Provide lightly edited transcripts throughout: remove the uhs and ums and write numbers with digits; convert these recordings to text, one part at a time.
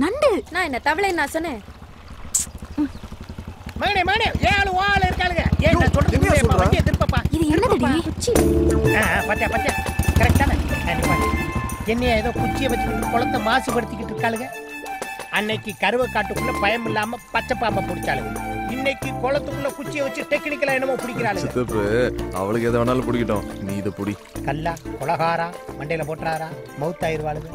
நண்டு. நான் என்ன தவளை நான் சொன்னேன். மகனே மகனே ஏழு வாள் இருக்காளுங்க. ஏன் நான் சொல்றது வண்டியை திருப்பப்பா. இது என்னதுடி? குச்சி. பத்தியா பத்தியா கரெக்டான என்னைய ஏதோ குச்சியை வச்சுக்கிட்டு குளத்தை மாசுபடுத்திக்கிட்டு இருக்காளுங்க. அன்னைக்கு கருவ காட்டுக்குள்ள பயம் இல்லாம பச்சை பாம்பை பிடிச்சாளுங்க. இன்னைக்கு குளத்துக்குள்ள குச்சியை வச்சு டெக்னிக்கலா என்னமோ பிடிக்கிறாளுங்க. அவளுக்கு எதை வேணாலும் பிடிக்கட்டும், நீ இதை பிடி. கல்லா கொலகாரா மண்டையில போட்டுறாரா மவுத் ஆயிருவாளுங்க.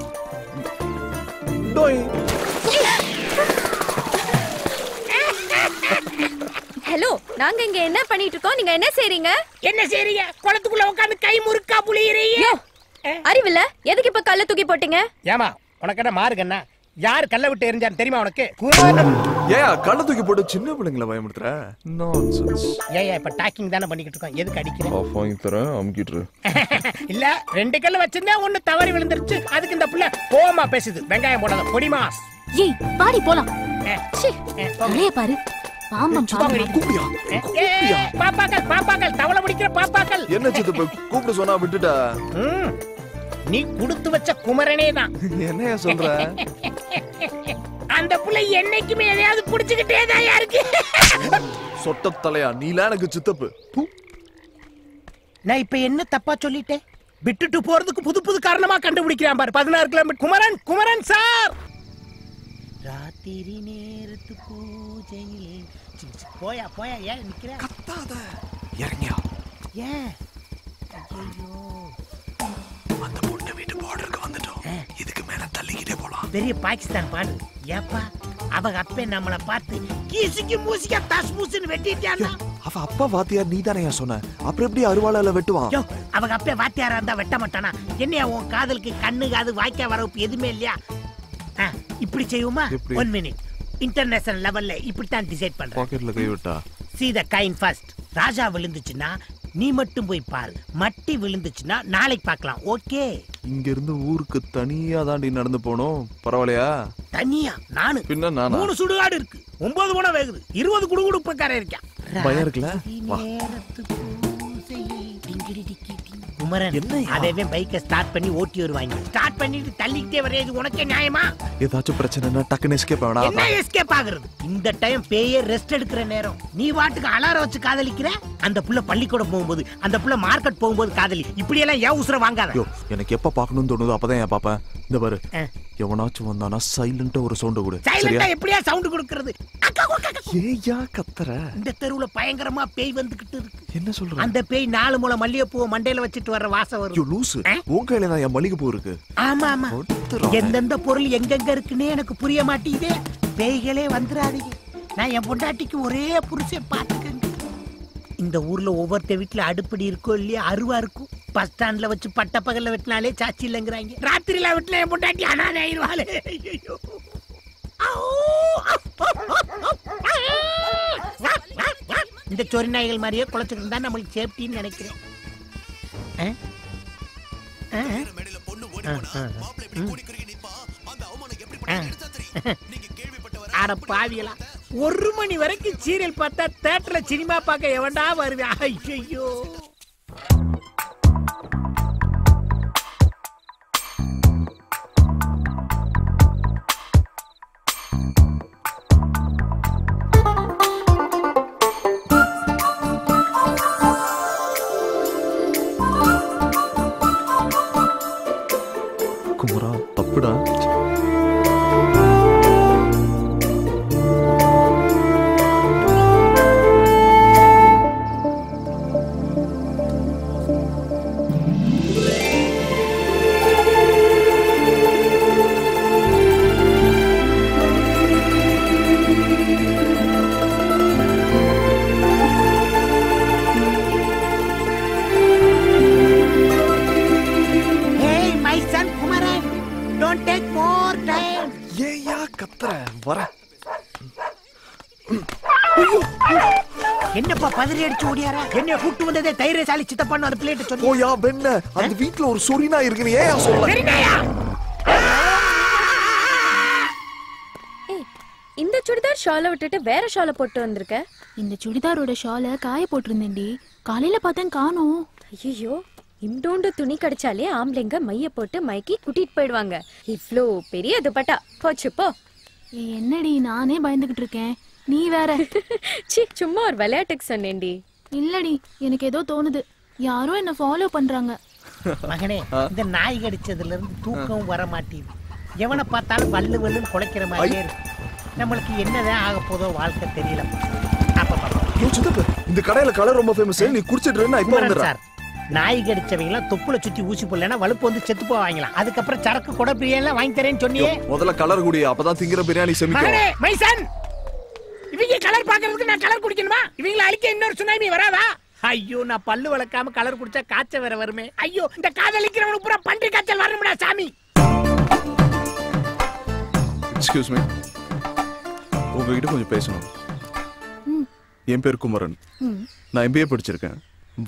ஹலோ, நாங்க இங்க என்ன பண்ணிட்டு இருக்கோம்? நீங்க என்ன செய்றீங்க? என்ன செய்றீங்க? குளத்துக்குள்ள உட்கார்ந்து கை முறுக்கா புளியறீங்க. அறிவில்ல, எதுக்கு இப்ப கல்ல தூக்கி போட்டீங்க? ஏமா உனக்கு என்ன மாறுகண்ணா? யார் கல்ல விட்டு எரிஞ்சான்னு தெரியுமா உனக்கு? ஏயா கல்ல தூக்கி போட்டு சின்ன பிள்ளைங்களை பயமுறுத்துற? நான்சென்ஸ். ஏயா இப்ப டாக்கிங் தானே பண்ணிக்கிட்டு இருக்கோம், எதுக்கு அடிக்கிற? ஆஃப் வாங்கி தரேன், அமுக்கிட்டு. இல்ல ரெண்டு கல்ல வச்சிருந்தா ஒண்ணு தவறி விழுந்துருச்சு, அதுக்கு இந்த புள்ள கோவமா பேசுது. வெங்காயம் போடாத பொடிமா. ஏய் பாடி போலாம். சீ தலைய பாரு. பாம்பம் கூப்பிடியா? பாப்பாக்கள் பாப்பாக்கள் தவளை பிடிக்கிற பாப்பாக்கள். என்ன சித்தப்பு கூப்பிட சொன்னா விட்டுட்ட? நீ குடுத்து வச்ச குமரனே தான். என்னையா சொல்ற? அந்த புள்ள என்னைக்குமே எதையாவது புடிச்சுக்கிட்டே தான் இருக்கு. சொட்ட தலையா நீல எனக்கு சித்தப்பு. நான் இப்ப என்ன தப்பா சொல்லிட்டேன்? விட்டுட்டு போறதுக்கு புது புது காரணமா கண்டுபிடிக்கிறான் பாரு. 16 கிலோமீட்டர். குமரன் குமரன் சார். ராத்திரி நேரத்து பூஜையிலே போயா போயா ஏன் நிக்கிற? கத்தாத இறங்கியா. ஏன்? ஐயோ அந்த பொண்ணு வீட்டு பார்டருக்கு வந்துட்டோம். இதுக்கு மேல தள்ளிக்கிட்டே போலாம். பெரிய பாகிஸ்தான் பாடு. ஏப்பா அவங்க அப்பே நம்மள பார்த்து கீசிக்கு மூசிக்க தாஸ் மூசின்னு வெட்டிட்டானா? அவ அப்பா வாத்தியார் நீ தானே சொன்ன, அப்புறம் எப்படி அருவாளால வெட்டுவான்? யோ அவங்க அப்பே வாத்தியாரா இருந்தா வெட்ட மாட்டானா? என்னையா உன் காதலுக்கு கண்ணு காது வாய்க்கா வரப்பு எதுவுமே இல்லையா? இப்படி செய்யுமா? 1 மினிட். இன்டர்நேஷனல் லெவல்ல இப்படி தான் டிசைட் பண்றேன். பாக்கெட்ல கை விட்டா see the kind first. ராஜா விழுந்துச்சுன்னா நீ மட்டும் போய் பாரு, மட்டி விழுந்துச்சுன்னா நாளைக்கு பார்க்கலாம். ஓகே? இங்க இருந்து ஊருக்கு தனியா தாண்டி நடந்து போனோம், பரவாயில்லையா? தனியா? நானு பின்ன நானா? 3 சுடுகாடு இருக்கு, 9 போனா வேகுது, 20 குடுகுடுப்பக்காரன் இருக்கான். பயம் இருக்குல்ல? வா. குமரன் அதவே பைக்கை ஸ்டார்ட் பண்ணி ஓட்டி வருவாங்க. ஸ்டார்ட் பண்ணிட்டு தள்ளிக்கிட்டே வரையாது உனக்கே நியாயமா? ஏதாச்சும் பிரச்சனைனா டக்குன்னு எஸ்கேப் ஆவனா? என்ன எஸ்கேப் ஆகுறது? இந்த டைம் பேயே ரெஸ்ட் எடுக்கிற நேரம். நீ வாட்டுக்கு அலாரம் வச்சு காதலிக்கிற. அந்த புள்ள பள்ளிக்கூடம் போகும்போது, அந்த புள்ள மார்க்கெட் போகும்போது காதலி. இப்படி எல்லாம் ஏன் உசுர வாங்காத. எனக்கு எப்ப பாக்கணும்னு தோணுதோ அப்பதான் ஏன் பாப்பேன். இந்த பாரு, எவனாச்சும் வந்தானா சைலண்டா ஒரு சவுண்ட் கொடு. சைலண்டா எப்படியா சவுண்ட் கொடுக்கிறது? ஏயா கத்துற? இந்த தெருவுல பயங்கரமா பேய் வந்துகிட்டு இருக்கு. என்ன சொல்ற? அந்த பேய் 4 முளை மல்லிகைப்பூ மண்டையில வச்சிட்டு வர்ற வாசம் வருது. யோ லூசு, உன் கையில தான் என் மல்லிகைப்பூ இருக்கு. ஆமா ஆமா, எந்தெந்த பொருள் எங்கெங்க இருக்குன்னே எனக்கு புரிய மாட்டேங்குதே. பேய்களே வந்துடாதீங்க. நான் என் பொண்டாட்டிக்கு ஒரே புருஷன் பாத்துக்கங்க. இந்த ஊர்ல ஒவ்வொருத்த வீட்டுல அடுப்படி இருக்கோ இல்லையா, அருவா இருக்கும். பஸ் ஸ்டாண்ட்ல வச்சு பட்ட பகல்ல வெட்டினாலே சாட்சி இல்லைங்கிறாங்க. ராத்திரில வெட்டினா என் பொண்டாட்டி அனாதை ஆயிடுவாளே. ஐயோ இந்த சொரி நாய்கள் மாதிரியே குளச்சுக்கிட்டு தான் நம்மளுக்கு சேஃப்டின்னு நினைக்கிறேன். அட பாவியலா, 1 மணி வரைக்கும் சீரியல் பார்த்தா தியேட்டர்ல சினிமா பார்க்க எவன்டா வருவேன்? ஐயோ குமரா தப்புடா. என்னப்பா பதறி அடிச்சு ஓடியாரா? என்னைய கூட்டு வந்ததே தைரியசாலி சித்தப்பான்னு ஒரு பிளேட் சொல்லி. ஓயா பெண்ண, அந்த வீட்ல ஒரு சொரினா இருக்கு, ஏன் சொல்ல? இந்த சுடிதார் ஷாலை விட்டுட்டு வேற ஷாலை போட்டு வந்திருக்க. இந்த சுடிதாரோட ஷாலை காய போட்டிருந்தேன்டி. காலையில பார்த்தேன் காணோம். ஐயோ, இண்டோண்டு துணி கடிச்சாலே ஆம்பளைங்க மைய போட்டு மைக்கி கூட்டிட்டு போயிடுவாங்க. இவ்ளோ பெரிய துப்பட்டா போச்சு போ. என்னடி நானே பயந்துகிட்டு இருக்கேன், நீ வேற. சி, சும்மா ஒரு விளையாட்டுக்கு சொன்னேன்டி. இல்லடி, எனக்கு ஏதோ தோணுது, யாரோ என்ன ஃபாலோ பண்றாங்க. மகனே, இந்த நாய் கடிச்சதுல இருந்து தூக்கம் வர மாட்டேங்குது. எவனை பார்த்தாலும் வல்லு வல்லுன்னு குலைக்கிற மாதிரியே இருக்கு. நம்மளுக்கு என்னதான் ஆக போதோ வாழ்க்கை தெரியல. இந்த கடையில கலர் ரொம்ப ஃபேமஸ். நீ குடிச்சிட்டு இப்ப வந்துடுறேன் சார். நாய் கடிச்சவங்க எல்லாம் தொப்புல சுத்தி ஊசி போடலன்னா வலுப்பு வந்து செத்து போவாங்களாம். அதுக்கப்புறம் சரக்கு கொடை பிரியாணி வாங்கி தரேன்னு சொன்னியே. முதல்ல கலர் குடி, அப்பதான் திங்கிற பிரியாணி செமிக்கும். மகனே மைசன், இவங்க கலர் பாக்குறதுக்கு நான் கலர் குடிக்கணுமா? இவங்கள அழிக்க இன்னொரு சுனாமி வராதா? ஐயோ, நான் பல்லு வளர்க்காம கலர் குடிச்சா காய்ச்சல் வேற வருமே. ஐயோ, இந்த காதலிக்கிறவனுக்கு பூரா பன்றி காய்ச்சல் வரணும்டா சாமி. எக்ஸ்கியூஸ் மீ, உங்ககிட்ட கொஞ்சம் பேசணும். என் பேர் குமரன். நான் MBA படிச்சிருக்கேன்.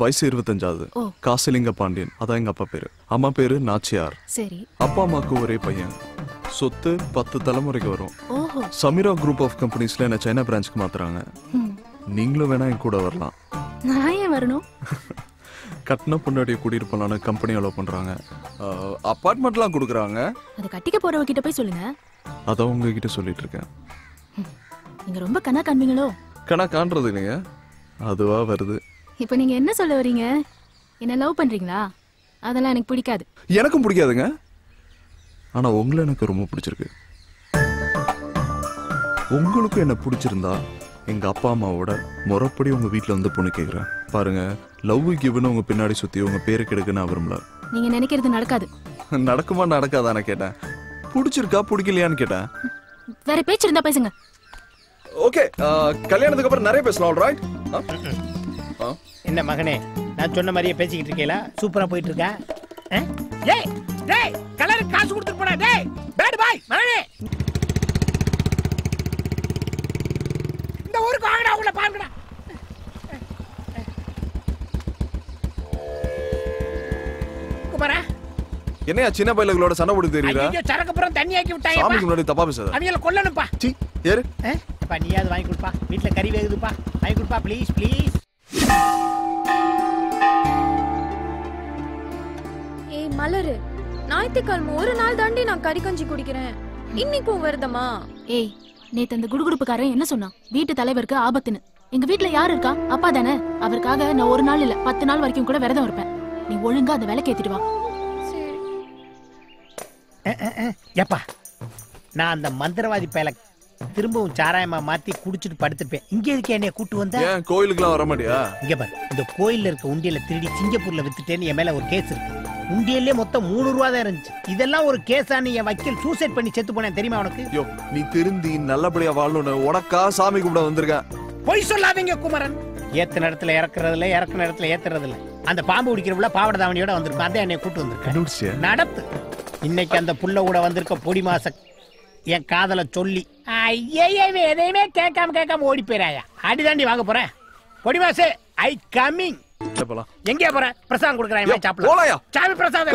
வயசு 25. காசிலிங்க பாண்டியன், அதான் எங்க அப்பா பேரு. அம்மா பேரு நாச்சியார். சரி. அப்பா அம்மாக்கு ஒரே பையன். சொத்து 10 தலைமுறைக்கு வரும். ஓஹோ. சமீரா குரூப் ஆஃப் கம்பெனிஸ்ல என்ன சைனா பிரான்ச்சுக்கு மாத்துறாங்க. நீங்களும் வேணா என் கூட வரலாம். நான் ஏன் வரணும்? கட்டின பொண்டாட்டியை கூட்டிட்டு போலான்னு கம்பெனி அலோ பண்றாங்க. அப்பார்ட்மெண்ட்லாம் கொடுக்குறாங்க. அது கட்டிக்க போறவ கிட்ட போய் சொல்லுங்க. அதான் உங்ககிட்ட சொல்லிட்டு இருக்கேன். நீங்க ரொம்ப கணா காண்பீங்களோ? கணா காண்றது இல்லைங்க, அதுவா வருது. இப்ப நீங்க என்ன சொல்ல வரீங்க? என்ன லவ் பண்றீங்களா? அதெல்லாம் எனக்கு பிடிக்காது. எனக்கும் பிடிக்காதுங்க, ஆனா உங்களை எனக்கு ரொம்ப பிடிச்சிருக்கு. உங்களுக்கு என்ன பிடிச்சிருந்தா எங்க அப்பா அம்மாவோட முறைப்படி உங்க வீட்டுல வந்து பொண்ணு கேக்குறேன். பாருங்க, லவ் கிவ்னு உங்க பின்னாடி சுத்தி உங்க பேரு கெடுக்க நான் விரும்பல. நீங்க நினைக்கிறது நடக்காது. நடக்குமா நடக்காதான கேட்டேன். பிடிச்சிருக்கா பிடிக்கலையான்னு கேட்டேன். வேற பேச்சு இருந்தா பேசுங்க. ஓகே, கல்யாணத்துக்கு அப்புறம் நிறைய பேசலாம். ஆல்ரைட். என்ன மகனே, நான் சொன்ன மாதிரியே பேசிக்கிட்டு இருக்கேல, சூப்பரா போயிட்டு இருக்கா. டேய் டேய், கலருக்கு காசு கொடுத்துட்டு போடா. டேய் பேட் பாய் மகனே, இந்த ஊருக்கு வாங்கடா, உள்ள பாருங்கடா. குமாரா, என்னையா சின்ன பையலங்களோட சண்டை போட்டு தெரியல? ஐயோ, சரக்கு அப்புறம் தண்ணி ஆக்கி விட்டாங்க. சாமிக்கு முன்னாடி தப்பா பேசாத. அவங்கள கொல்லணும்ப்பா. சீ, ஏறு. அப்பா நீயாவது வாங்கி கொடுப்பா, வீட்டுல கறி வேகுதுப்பா, வாங்கி கொடுப்பா ப்ளீஸ் ப்ளீஸ். ஏய் மலரு, ஞாயிற்றுக்கிழமை ஒரு நாள் தாண்டி நான் கறி கஞ்சி குடிக்கிறேன். இன்னைக்கும் வருதமா? ஏய், நேத்து அந்த குடுகுடுப்புக்காரன் என்ன சொன்னான்? வீட்டு தலைவருக்கு ஆபத்துன்னு. எங்க வீட்டுல யாரு இருக்கா? அப்பா தானே. அவருக்காக நான் ஒரு நாள் இல்ல 10 நாள் வரைக்கும் கூட விரதம் இருப்பேன். நீ ஒழுங்கா அந்த வேலைக்கு ஏத்திட்டு வா. ஏப்பா, நான் அந்த மந்திரவாதி பயல திரும்பவும் சாராயமா மாத்தி குடிச்சிட்டு படுத்துப்பேன். இங்க எதுக்கு என்னைய கூட்டு வந்த? ஏன் கோயிலுக்குலாம் வர மாட்டியா? இங்க பாரு, இந்த கோயில்ல இருக்க உண்டியல திருடி சிங்கப்பூர்ல வித்துட்டேன்னு என் மேல ஒரு கேஸ் இருக்கு. உண்டியல்லே மொத்தம் 3 ரூபா தான் இருந்துச்சு. இதெல்லாம் ஒரு கேஸான்னு என் வக்கீல் சூசைட் பண்ணி செத்து போனேன் தெரியுமா உனக்கு? யோ, நீ திருந்தி நல்லபடியா வாழணும்னு உனக்கா சாமி கும்பிட வந்திருக்கேன். பொய் சொல்லாதீங்க குமரன். ஏத்த நேரத்துல இறக்குறதுல, இறக்குற நேரத்துல ஏத்துறதுல. அந்த பாம்பு பிடிக்கிறவுல பாவட தாவணியோட வந்திருக்கும். அதான் என்னை கூட்டு வந்திருக்கேன். நடத்து. இன்னைக்கு அந்த புள்ள கூட வந்திருக்க பொடி மாச என் காதல சொல்லி எதையுமே கேட்காம ஓடி போயிராயா. அடிதாண்டி வாங்க போறேன். பொடி மாசு, ஐ கமிங். எங்க போற? பிரசாதம் கொடுக்குறாங்க, சாப்பிடலாம். சாமி பிரசாதம்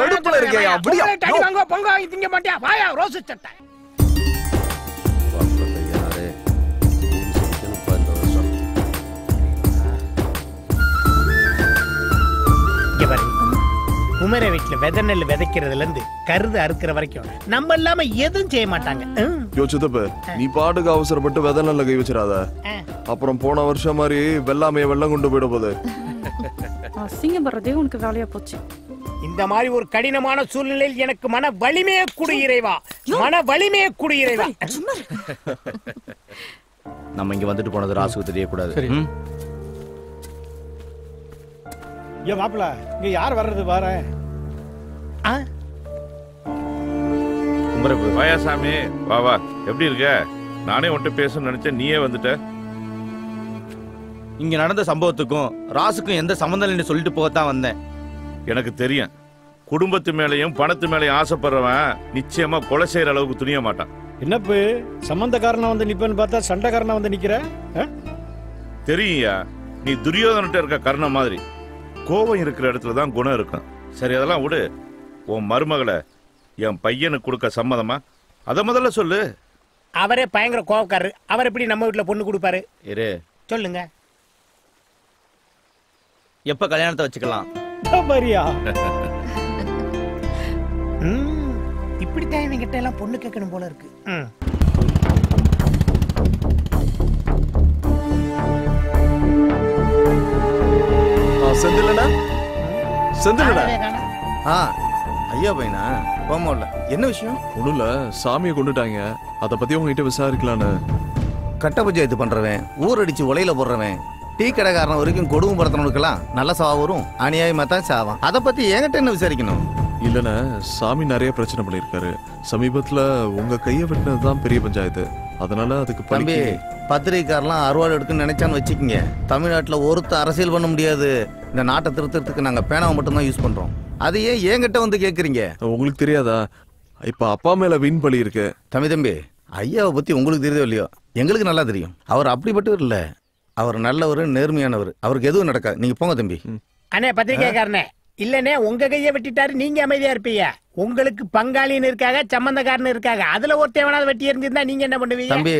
வாங்க, பொங்க வாங்கி திங்க மாட்டியா? வாயா ரோஸ் சட்டை. குமர வீட்டுல விதை நெல் விதைக்கிறதுல இருந்து கருது அறுக்கிற வரைக்கும் நம்ம இல்லாம எதுவும் செய்ய மாட்டாங்க. யோசித்தப்ப நீ பாட்டுக்கு அவசரப்பட்டு விதை நெல்ல கை வச்சிடாத. அப்புறம் போன வருஷம் மாதிரி வெள்ளாமைய வெள்ளம் கொண்டு போயிட போகுது. அசிங்கம் பண்றதே உனக்கு வேலையா போச்சு. இந்த மாதிரி ஒரு கடினமான சூழ்நிலையில் எனக்கு மன வலிமையை கொடு இறைவா, மன வலிமையை கொடு இறைவா. நம்ம இங்க வந்துட்டு போனது ராசுக்கு தெரியக்கூடாது. ஏன் மாப்பிள்ள, இங்க யார் வர்றது பாரு. வாயா சாமி, வா வா. எப்படி இருக்க? நானே உன்கிட்ட பேசணும்னு நினைச்சேன், நீயே வந்துட்ட. இங்க நடந்த சம்பவத்துக்கும் ராசுக்கும் எந்த சம்பந்தம் இல்லைன்னு சொல்லிட்டு போகத்தான் வந்தேன். எனக்கு தெரியும், குடும்பத்து மேலையும் பணத்து மேலையும் ஆசைப்படுறவன் நிச்சயமா கொலை செய்யற அளவுக்கு துணிய மாட்டான். என்னப்பு சம்பந்தக்காரனா வந்து நிப்பன்னு பார்த்தா சண்டைக்காரனா வந்து நிக்கிற? தெரியுயா, நீ துரியோதனிட்ட இருக்க கர்ணம் மாதிரி. கோபம் இருக்கிற இடத்துல தான் குணம் இருக்கும். சரி, அதெல்லாம் விடு. உன் மருமகளை என் பையனுக்கு கொடுக்க சம்மதமா? அத முதல்ல சொல்லு. அவரே பயங்கர கோபக்காரரு. அவர் எப்படி நம்ம வீட்டுல பொண்ணு கொடுப்பாரு? இரு, சொல்லுங்க. எப்ப கல்யாணத்தை வச்சுக்கலாம்? பாரியா இப்படித்தான் இவங்க கிட்ட எல்லாம் பொண்ணு கேட்கணும் போல இருக்கு. செந்திலடா செந்திலடா. ஐயா பையனா போமோல என்ன விஷயம்? ஒண்ணும் இல்ல, சாமியை கொண்டுட்டாங்க. அத பத்தி உங்ககிட்ட விசாரிக்கலான்னு. கட்ட பஞ்சாயத்து பண்றவன், ஊர் அடிச்சு உலையில போடுறவன், டீ கடைக்காரன் வரைக்கும் கொடுமை படுத்தவனுக்கெல்லாம் நல்ல சாவா வரும், அநியாயமா தான் சாவான். அதை பத்தி என்கிட்ட என்ன விசாரிக்கணும்? இல்லைண்ணே, சாமி நிறைய பிரச்சனை பண்ணியிருக்காரு. சமீபத்துல உங்க கையை வெட்டினதுதான் பெரிய பஞ்சாயத்து. அதனால அதுக்கு தம்பி, பத்திரிகைக்காரெல்லாம் அறுவாடு எடுக்குன்னு நினைச்சான்னு வச்சுக்கிங்க, தமிழ்நாட்டுல ஒருத்த அரசியல் பண்ண முடியாது. இந்த நாட்டை திருத்தறதுக்கு நாங்க பேனாவை மட்டும்தான் யூஸ் பண்றோம். அது ஏன் என்கிட்ட வந்து கேக்குறீங்க? உங்களுக்கு தெரியாதா, இப்ப அப்பா மேல வீண் பலி இருக்கு. தம்பி, ஐயாவை பத்தி உங்களுக்கு தெரியுதோ இல்லையோ, எங்களுக்கு நல்லா தெரியும். அவர் அப்படிப்பட்டவர் இல்ல, அவர் நல்லவர், நேர்மையானவர். அவருக்கு எதுவும் நடக்காது. நீங்க போங்க தம்பி. அண்ணே பத்திரிகைக்காரனே, இல்லனே உங்க கையை வெட்டிட்டாரு, நீங்க அமைதியா இருப்பீங்க. உங்களுக்கு பங்காளின்னு இருக்காங்க, சம்பந்தக்காரன்னு இருக்காங்க. அதுல ஒருத்தவனாவது வெட்டி இருந்திருந்தா நீங்க என்ன பண்ணுவீங்க? தம்பி,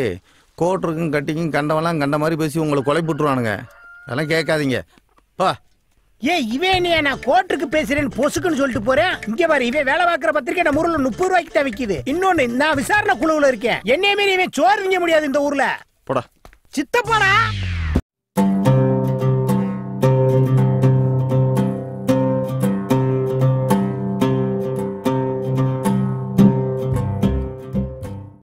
கோட்டருக்கும் கட்டிக்கும் கண்டவெல்லாம் கண்ட மாதிரி பேசி உங்களை கொலை போட்டுருவானுங்க. அதெல்லாம் கேட்காதீங்க. பா. ஏன் இவன் நான் கோர்ட்டுக்கு பேசுறேன்னு பொசுக்குன்னு சொல்லிட்டு போறேன். இங்க பாரு, இவன் வேலை பார்க்கிற பத்திரிக்கை நம்ம ஊர்ல 30 ரூபாய்க்கு தான் விக்குது. இன்னொன்னு, நான் விசாரணை குழுவுல இருக்கேன். என்னைய மீறி இவன் சோறு திங்க முடியாது இந்த ஊர்ல. போடா சித்தப்பாடா.